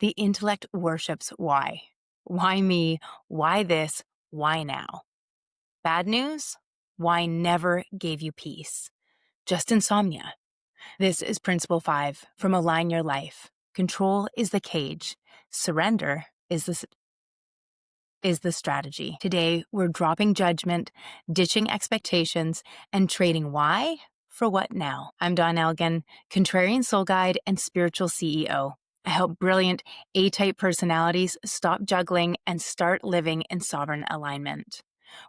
The intellect worships why. Why me? Why this? Why now? Bad news? Why never gave you peace? Just insomnia. This is Principle 5 from Align Your Life. Control is the cage. Surrender is the strategy. Today, we're dropping judgment, ditching expectations, and trading why for what now. I'm Dawn Elgin, Contrarian Soul Guide and Spiritual CEO. I help brilliant A-type personalities stop juggling and start living in sovereign alignment.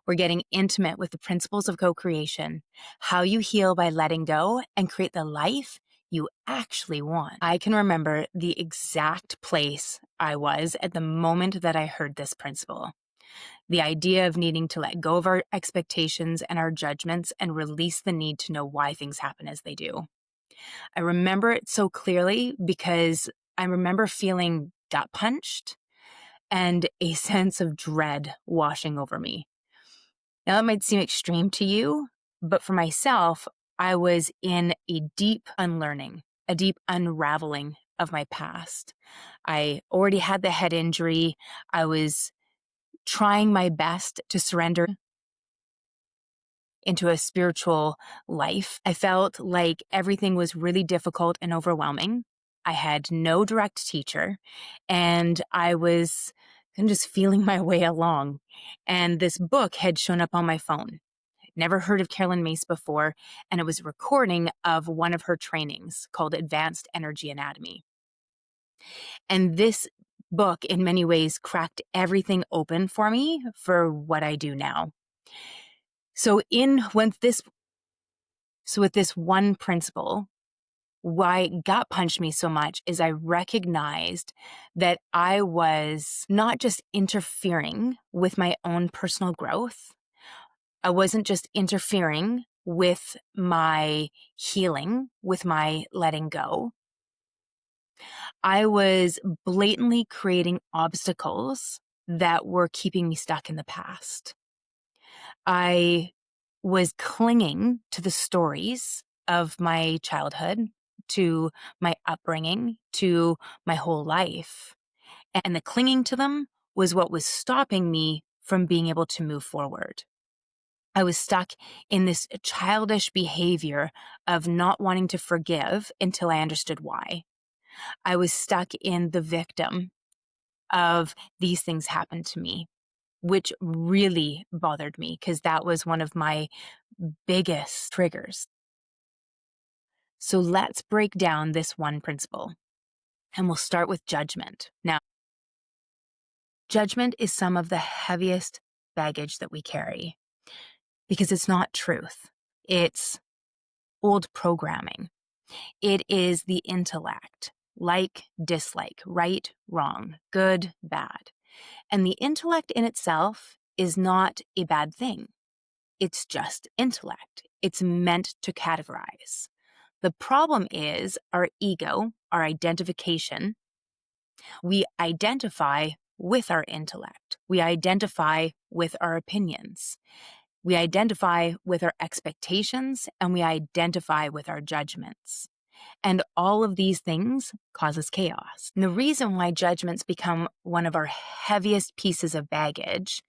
We're getting intimate with the principles of co-creation, how you heal by letting go and create the life you actually want. I can remember the exact place I was at the moment that I heard this principle. The idea of needing to let go of our expectations and our judgments and release the need to know why things happen as they do. I remember it so clearly because I remember feeling gut punched and a sense of dread washing over me. Now, that might seem extreme to you, but for myself, I was in a deep unlearning, a deep unraveling of my past. I already had the head injury. I was trying my best to surrender into a spiritual life. I felt like everything was really difficult and overwhelming. I had no direct teacher, and I was just feeling my way along. And this book had shown up on my phone. I'd never heard of Carolyn Mace before, and it was a recording of one of her trainings called Advanced Energy Anatomy. And this book, in many ways, cracked everything open for me for what I do now. So with this one principle, why it gut punched me so much is I recognized that I was not just interfering with my own personal growth. I wasn't just interfering with my healing, with my letting go. I was blatantly creating obstacles that were keeping me stuck in the past. I was clinging to the stories of my childhood, to my upbringing, to my whole life. And the clinging to them was what was stopping me from being able to move forward. I was stuck in this childish behavior of not wanting to forgive until I understood why. I was stuck in the victim of these things happened to me, which really bothered me because that was one of my biggest triggers. So let's break down this one principle, and we'll start with judgment. Now, judgment is some of the heaviest baggage that we carry because it's not truth. It's old programming. It is the intellect, like, dislike, right, wrong, good, bad. And the intellect in itself is not a bad thing. It's just intellect. It's meant to categorize. The problem is our ego, our identification. We identify with our intellect. We identify with our opinions. We identify with our expectations, and we identify with our judgments. And all of these things causes chaos. And the reason why judgments become one of our heaviest pieces of baggage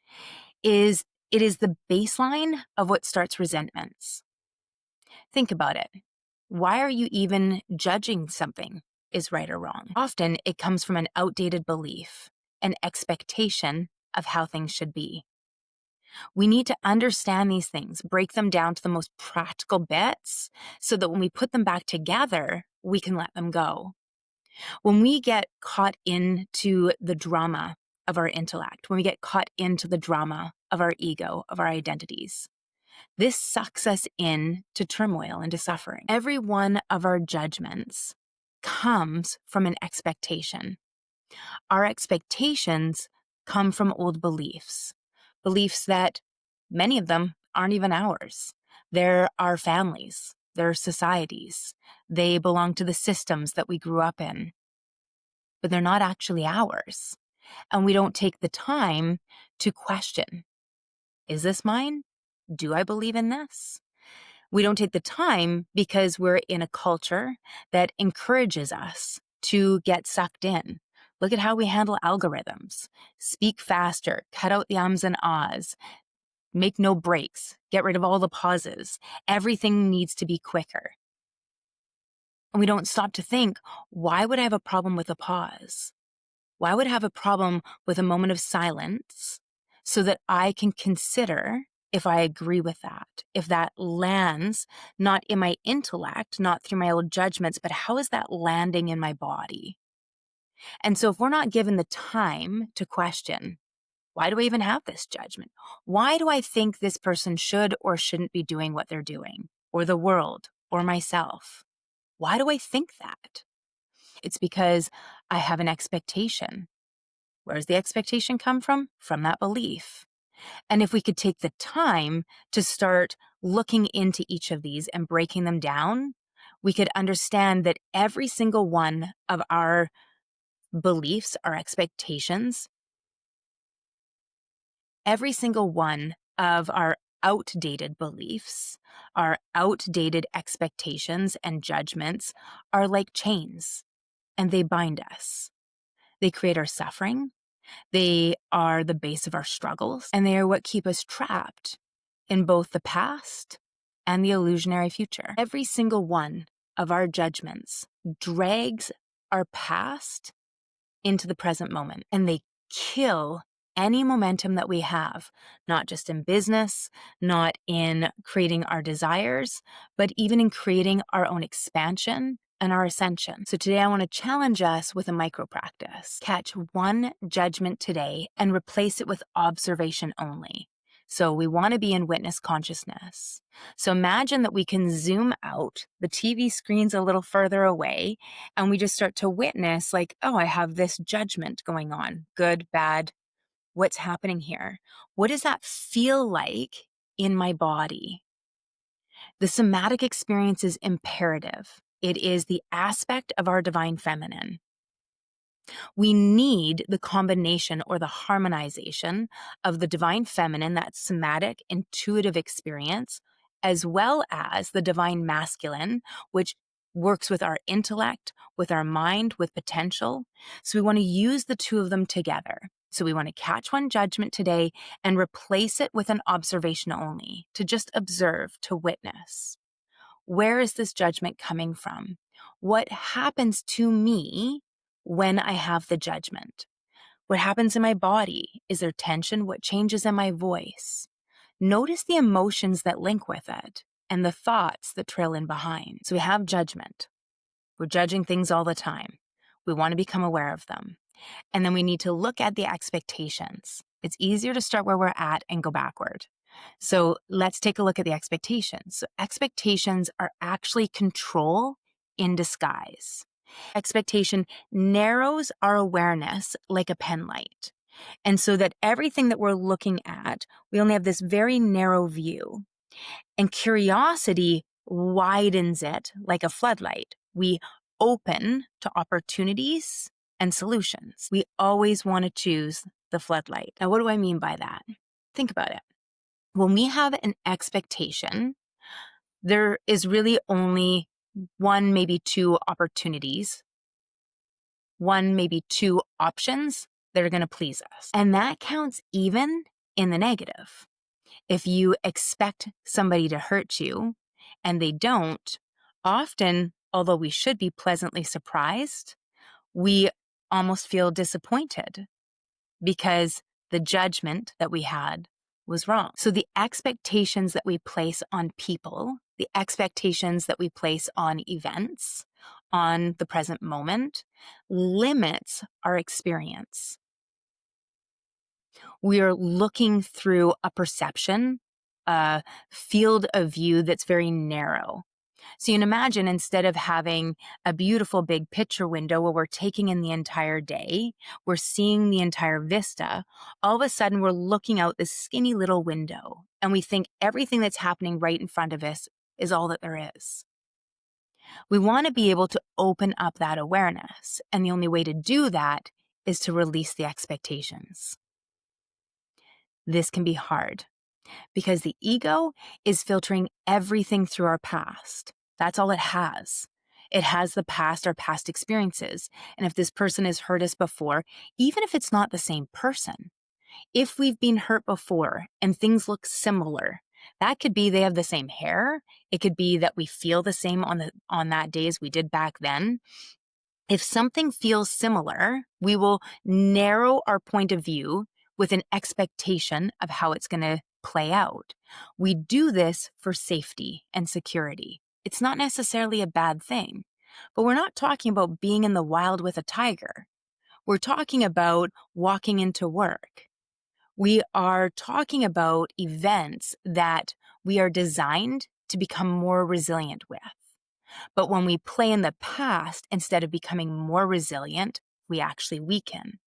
is it is the baseline of what starts resentments. Think about it. Why are you even judging something is right or wrong? Often it comes from an outdated belief, an expectation of how things should be. We need to understand these things, break them down to the most practical bits so that when we put them back together, we can let them go. When we get caught into the drama of our intellect, when we get caught into the drama of our ego, of our identities, this sucks us into turmoil, into suffering. Every one of our judgments comes from an expectation. Our expectations come from old beliefs that many of them aren't even ours. They're our families, they're societies. They belong to the systems that we grew up in, but they're not actually ours. And we don't take the time to question, is this mine? Do I believe in this? We don't take the time because we're in a culture that encourages us to get sucked in. Look at how we handle algorithms. Speak faster, cut out the ums and ahs, make no breaks, get rid of all the pauses. Everything needs to be quicker. And we don't stop to think, why would I have a problem with a pause? Why would I have a problem with a moment of silence so that I can consider if I agree with that, if that lands not in my intellect, not through my old judgments, but how is that landing in my body? And so if we're not given the time to question, why do I even have this judgment? Why do I think this person should or shouldn't be doing what they're doing, or the world, or myself? Why do I think that? It's because I have an expectation. Where does the expectation come from? From that belief. And if we could take the time to start looking into each of these and breaking them down, we could understand that every single one of our beliefs, our expectations, every single one of our outdated beliefs, our outdated expectations and judgments are like chains, and they bind us. They create our suffering. They are the base of our struggles, and they are what keep us trapped in both the past and the illusionary future. Every single one of our judgments drags our past into the present moment, and they kill any momentum that we have, not just in business, not in creating our desires, but even in creating our own expansion and our ascension. So today I want to challenge us with a micro practice. Catch one judgment today and replace it with observation only. So we want to be in witness consciousness. So imagine that we can zoom out, the TV screen's a little further away, and we just start to witness like, oh, I have this judgment going on. Good, bad, what's happening here? What does that feel like in my body? The somatic experience is imperative. It is the aspect of our divine feminine. We need the combination or the harmonization of the divine feminine, that somatic, intuitive experience, as well as the divine masculine, which works with our intellect, with our mind, with potential. So we want to use the two of them together. So we want to catch one judgment today and replace it with an observation only, to just observe, to witness. Where is this judgment coming from? What happens to me when I have the judgment? What happens in my body? Is there tension? What changes in my voice? Notice the emotions that link with it and the thoughts that trail in behind. So we have judgment. We're judging things all the time. We want to become aware of them. And then we need to look at the expectations. It's easier to start where we're at and go backward. So let's take a look at the expectations. So expectations are actually control in disguise. Expectation narrows our awareness like a pen light. And so that everything that we're looking at, we only have this very narrow view. And curiosity widens it like a floodlight. We open to opportunities and solutions. We always want to choose the floodlight. Now, what do I mean by that? Think about it. When we have an expectation, there is really only one, maybe two opportunities, one, maybe two options that are going to please us. And that counts even in the negative. If you expect somebody to hurt you and they don't, often, although we should be pleasantly surprised, we almost feel disappointed because the judgment that we had was wrong. So the expectations that we place on people, the expectations that we place on events, on the present moment, limits our experience. We are looking through a perception, a field of view that's very narrow. So you can imagine, instead of having a beautiful big picture window where we're taking in the entire day, we're seeing the entire vista, all of a sudden we're looking out this skinny little window and we think everything that's happening right in front of us is all that there is. We want to be able to open up that awareness, and the only way to do that is to release the expectations. This can be hard because the ego is filtering everything through our past. That's all it has. It has the past, our past experiences. And if this person has hurt us before, even if it's not the same person, if we've been hurt before and things look similar, that could be they have the same hair. It could be that we feel the same on that day as we did back then. If something feels similar, we will narrow our point of view with an expectation of how it's going to play out. We do this for safety and security. It's not necessarily a bad thing, but we're not talking about being in the wild with a tiger. We're talking about walking into work. We are talking about events that we are designed to become more resilient with. But when we play in the past, instead of becoming more resilient, we actually weaken.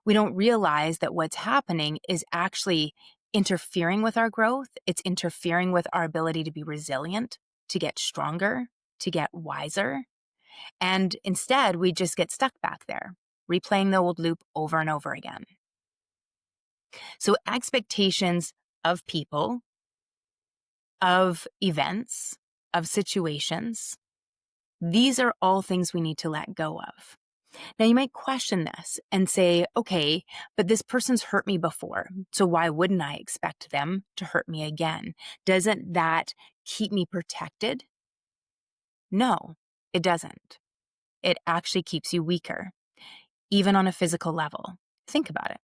We don't realize that what's happening is actually interfering with our growth. It's interfering with our ability to be resilient, to get stronger, to get wiser. And instead, we just get stuck back there, replaying the old loop over and over again. So expectations of people, of events, of situations, these are all things we need to let go of. Now, you might question this and say, okay, but this person's hurt me before, so why wouldn't I expect them to hurt me again? Doesn't that keep me protected? No, it doesn't. It actually keeps you weaker, even on a physical level. Think about it.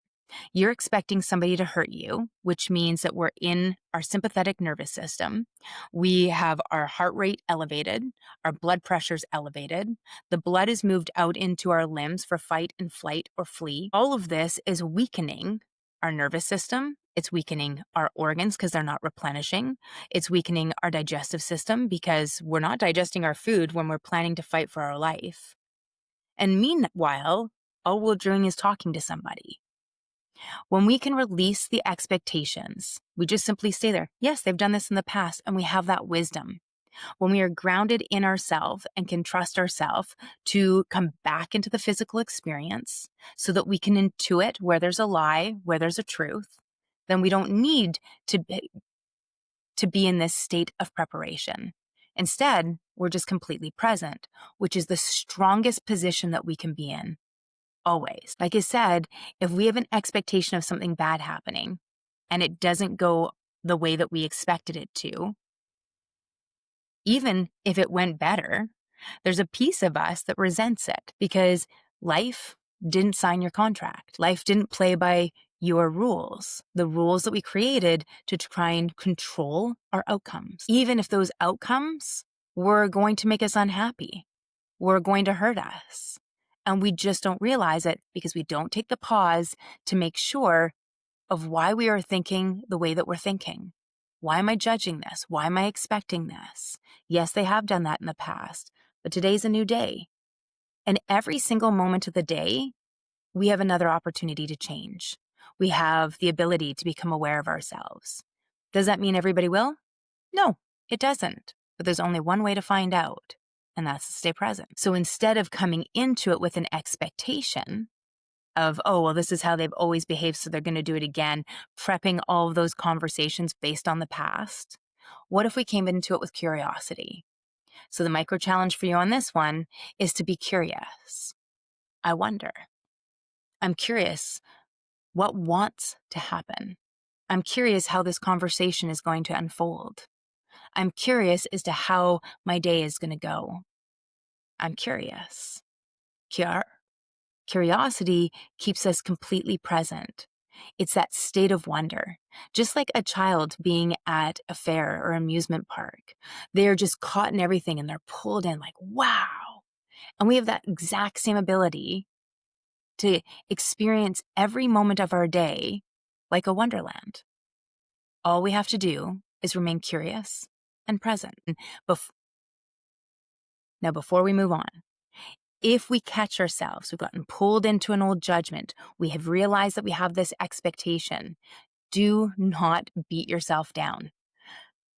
You're expecting somebody to hurt you, which means that we're in our sympathetic nervous system. We have our heart rate elevated, our blood pressure's elevated. The blood is moved out into our limbs for fight and flight or flee. All of this is weakening our nervous system. It's weakening our organs because they're not replenishing. It's weakening our digestive system because we're not digesting our food when we're planning to fight for our life. And meanwhile, all we're doing is talking to somebody. When we can release the expectations, we just simply stay there. Yes, they've done this in the past, and we have that wisdom. When we are grounded in ourselves and can trust ourselves to come back into the physical experience so that we can intuit where there's a lie, where there's a truth, then we don't need to be in this state of preparation. Instead, we're just completely present, which is the strongest position that we can be in. Always. Like I said, if we have an expectation of something bad happening and it doesn't go the way that we expected it to, even if it went better, there's a piece of us that resents it because life didn't sign your contract. Life didn't play by your rules, the rules that we created to try and control our outcomes. Even if those outcomes were going to make us unhappy, were going to hurt us. And we just don't realize it because we don't take the pause to make sure of why we are thinking the way that we're thinking. Why am I judging this? Why am I expecting this? Yes, they have done that in the past, but today's a new day. And every single moment of the day, we have another opportunity to change. We have the ability to become aware of ourselves. Does that mean everybody will? No, it doesn't. But there's only one way to find out. And that's to stay present. So instead of coming into it with an expectation of, oh, well, this is how they've always behaved, so they're going to do it again, prepping all of those conversations based on the past, what if we came into it with curiosity? So the micro challenge for you on this one is to be curious. I wonder. I'm curious what wants to happen. I'm curious how this conversation is going to unfold. I'm curious as to how my day is going to go. I'm curious. Curiosity keeps us completely present. It's that state of wonder. Just like a child being at a fair or amusement park. They're just caught in everything and they're pulled in like, wow. And we have that exact same ability to experience every moment of our day like a wonderland. All we have to do is remain curious and present. Now, before we move on, if we catch ourselves, we've gotten pulled into an old judgment, we have realized that we have this expectation, do not beat yourself down.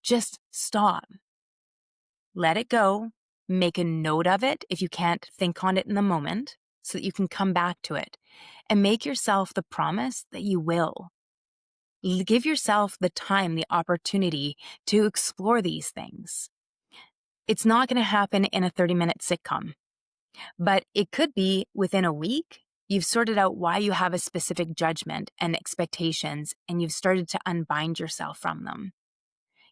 Just stop. Let it go. Make a note of it if you can't think on it in the moment so that you can come back to it. And make yourself the promise that you will. Give yourself the time, the opportunity to explore these things. It's not going to happen in a 30-minute sitcom, but it could be within a week. You've sorted out why you have a specific judgment and expectations, and you've started to unbind yourself from them.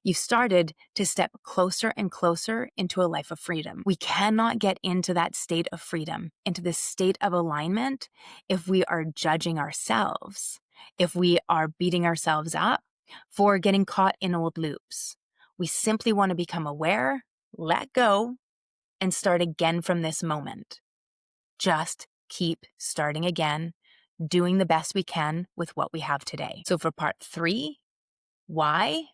You've started to step closer and closer into a life of freedom. We cannot get into that state of freedom, into this state of alignment, if we are judging ourselves, if we are beating ourselves up for getting caught in old loops. We simply want to become aware, let go, and start again from this moment. Just keep starting again, doing the best we can with what we have today. So for part 3, why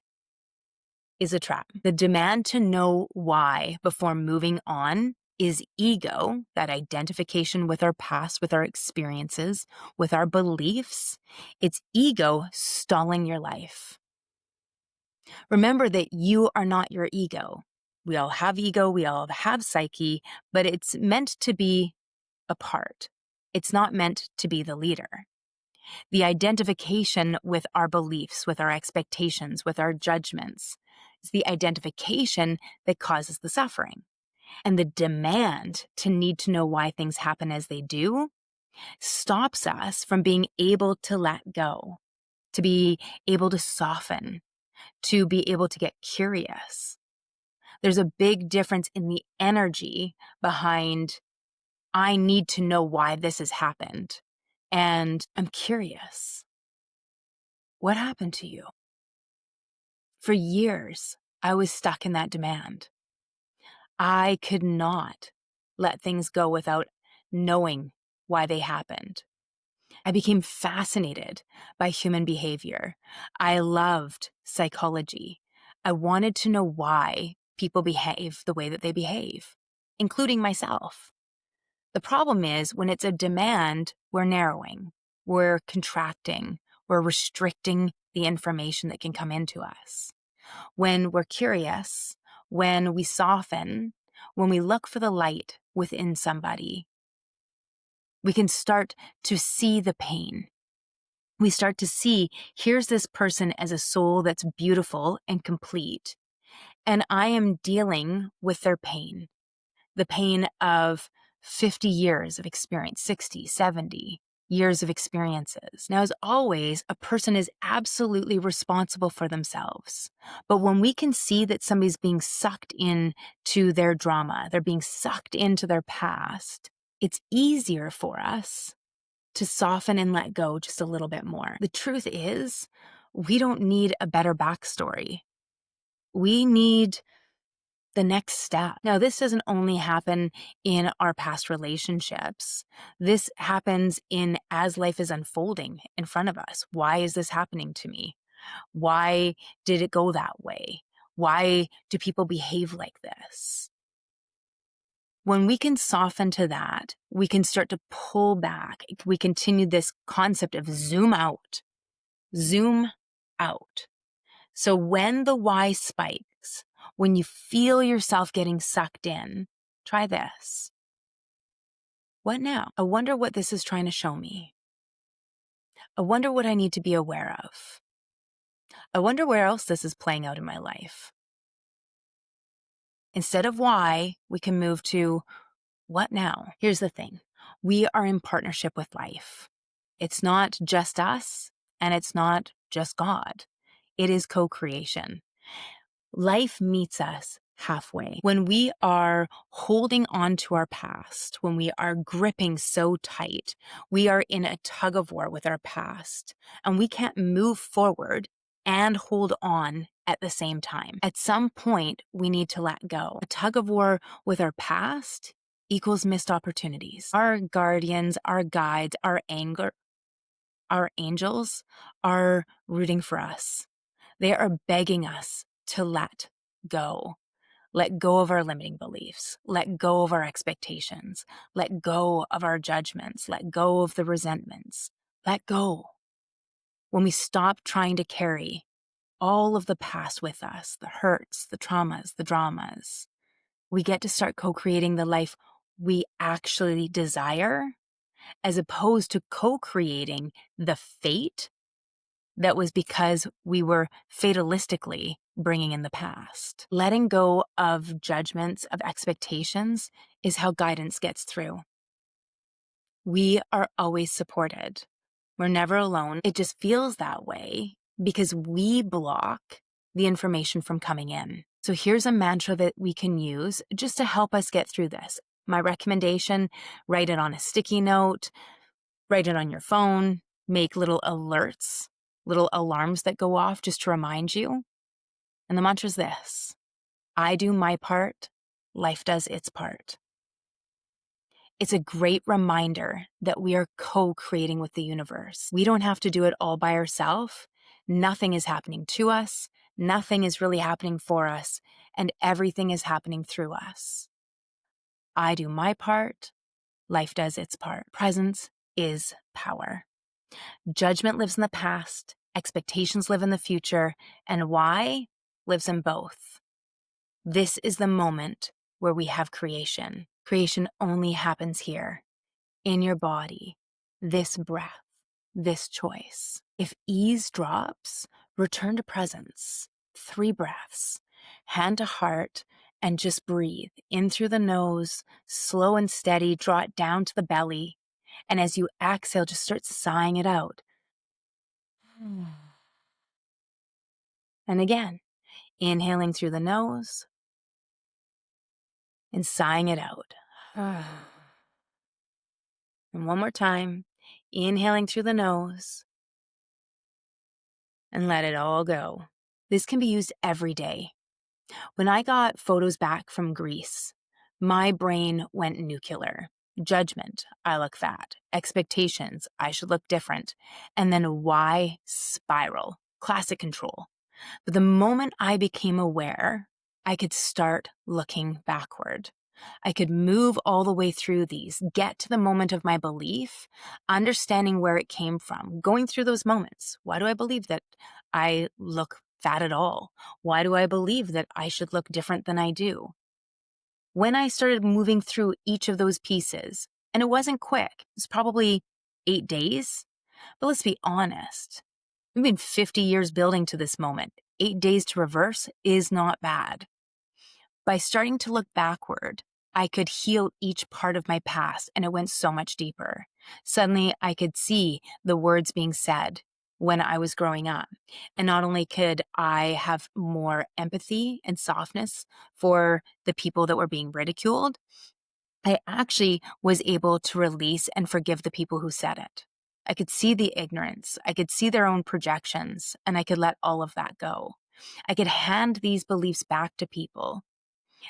is a trap. The demand to know why before moving on is ego, that identification with our past, with our experiences, with our beliefs. It's ego stalling your life. Remember that you are not your ego. We all have ego, we all have psyche, but it's meant to be a part. It's not meant to be the leader. The identification with our beliefs, with our expectations, with our judgments, is the identification that causes the suffering. And the demand to need to know why things happen as they do stops us from being able to let go, to be able to soften, to be able to get curious. There's a big difference in the energy behind, I need to know why this has happened, and I'm curious. What happened to you? For years, I was stuck in that demand. I could not let things go without knowing why they happened. I became fascinated by human behavior. I loved psychology. I wanted to know why people behave the way that they behave, including myself. The problem is when it's a demand, we're narrowing, we're contracting, we're restricting the information that can come into us. When we're curious, when we soften, when we look for the light within somebody, we can start to see the pain. We start to see, here's this person as a soul that's beautiful and complete, and I am dealing with their pain. The pain of 50 years of experience, 60, 70 years of experiences. Now, as always, a person is absolutely responsible for themselves. But when we can see that somebody's being sucked into their drama, they're being sucked into their past, it's easier for us to soften and let go just a little bit more. The truth is, we don't need a better backstory. We need the next step. Now, this doesn't only happen in our past relationships. This happens in as life is unfolding in front of us. Why is this happening to me? Why did it go that way? Why do people behave like this? When we can soften to that, we can start to pull back. We continue this concept of zoom out. Zoom out. So when the why spikes, when you feel yourself getting sucked in, try this. What now? I wonder what this is trying to show me. I wonder what I need to be aware of. I wonder where else this is playing out in my life. Instead of why, we can move to what now? Here's the thing. We are in partnership with life. It's not just us, and it's not just God. It is co-creation. Life meets us halfway. When we are holding on to our past, when we are gripping so tight, we are in a tug of war with our past, and we can't move forward and hold on at the same time. At some point, we need to let go. A tug of war with our past equals missed opportunities. Our guardians, our guides, our angels are rooting for us. They are begging us to let go. Let go of our limiting beliefs. Let go of our expectations. Let go of our judgments. Let go of the resentments. Let go. When we stop trying to carry all of the past with us, the hurts, the traumas, the dramas, we get to start co-creating the life we actually desire, as opposed to co-creating the fate that was because we were fatalistically bringing in the past. Letting go of judgments, of expectations, is how guidance gets through. We are always supported. We're never alone. It just feels that way because we block the information from coming in. So here's a mantra that we can use just to help us get through this. My recommendation, write it on a sticky note, write it on your phone, make little alerts, little alarms that go off just to remind you. And the mantra is this: I do my part, life does its part. It's a great reminder that we are co-creating with the universe. We don't have to do it all by ourselves. Nothing is happening to us. Nothing is really happening for us. And everything is happening through us. I do my part. Life does its part. Presence is power. Judgment lives in the past. Expectations live in the future. And why lives in both. This is the moment where we have creation. Creation only happens here, in your body, this breath, this choice. If ease drops, return to presence. 3 breaths, hand to heart, and just breathe in through the nose, slow and steady, draw it down to the belly. And as you exhale, just start sighing it out. And again, inhaling through the nose and sighing it out. And one more time, inhaling through the nose and let it all go. This can be used every day. When I got photos back from Greece, my brain went nuclear. Judgment, I look fat. Expectations, I should look different. And then why spiral? Classic control. But the moment I became aware, I could start looking backward. I could move all the way through these, get to the moment of my belief, understanding where it came from, going through those moments. Why do I believe that I look fat at all? Why do I believe that I should look different than I do? When I started moving through each of those pieces, and it wasn't quick, it was probably 8 days, but let's be honest. We've been 50 years building to this moment. 8 days to reverse is not bad. By starting to look backward, I could heal each part of my past, and it went so much deeper. Suddenly, I could see the words being said when I was growing up. And not only could I have more empathy and softness for the people that were being ridiculed, I actually was able to release and forgive the people who said it. I could see the ignorance. I could see their own projections, and I could let all of that go. I could hand these beliefs back to people.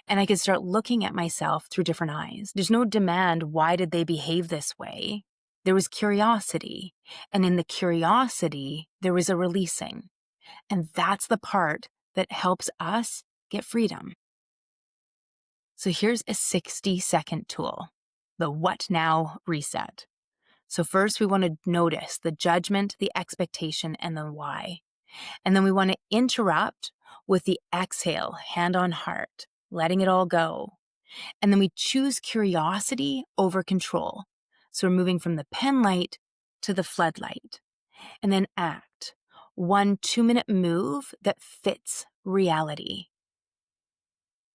And I could start looking at myself through different eyes. There's no demand, why did they behave this way? There was curiosity. And in the curiosity, there was a releasing. And that's the part that helps us get freedom. So here's a 60-second tool, the what now reset. So first we want to notice the judgment, the expectation, and the why. And then we want to interrupt with the exhale, hand on heart, letting it all go. And then we choose curiosity over control. So we're moving from the pen light to the floodlight. And then act. 1 2-minute move that fits reality.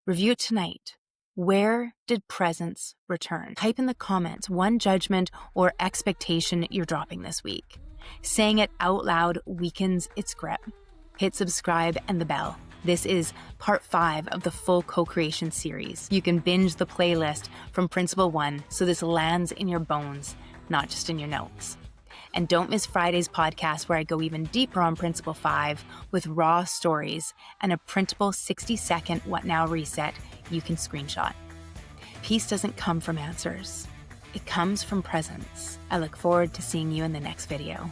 Review it tonight. Where did presence return? Type in the comments one judgment or expectation you're dropping this week. Saying it out loud weakens its grip. Hit subscribe and the bell. This is part 5 of the full co-creation series. You can binge the playlist from Principle 1 so this lands in your bones, not just in your notes. And don't miss Friday's podcast where I go even deeper on Principle 5 with raw stories and a printable 60-second What Now reset you can screenshot. Peace doesn't come from answers. It comes from presence. I look forward to seeing you in the next video.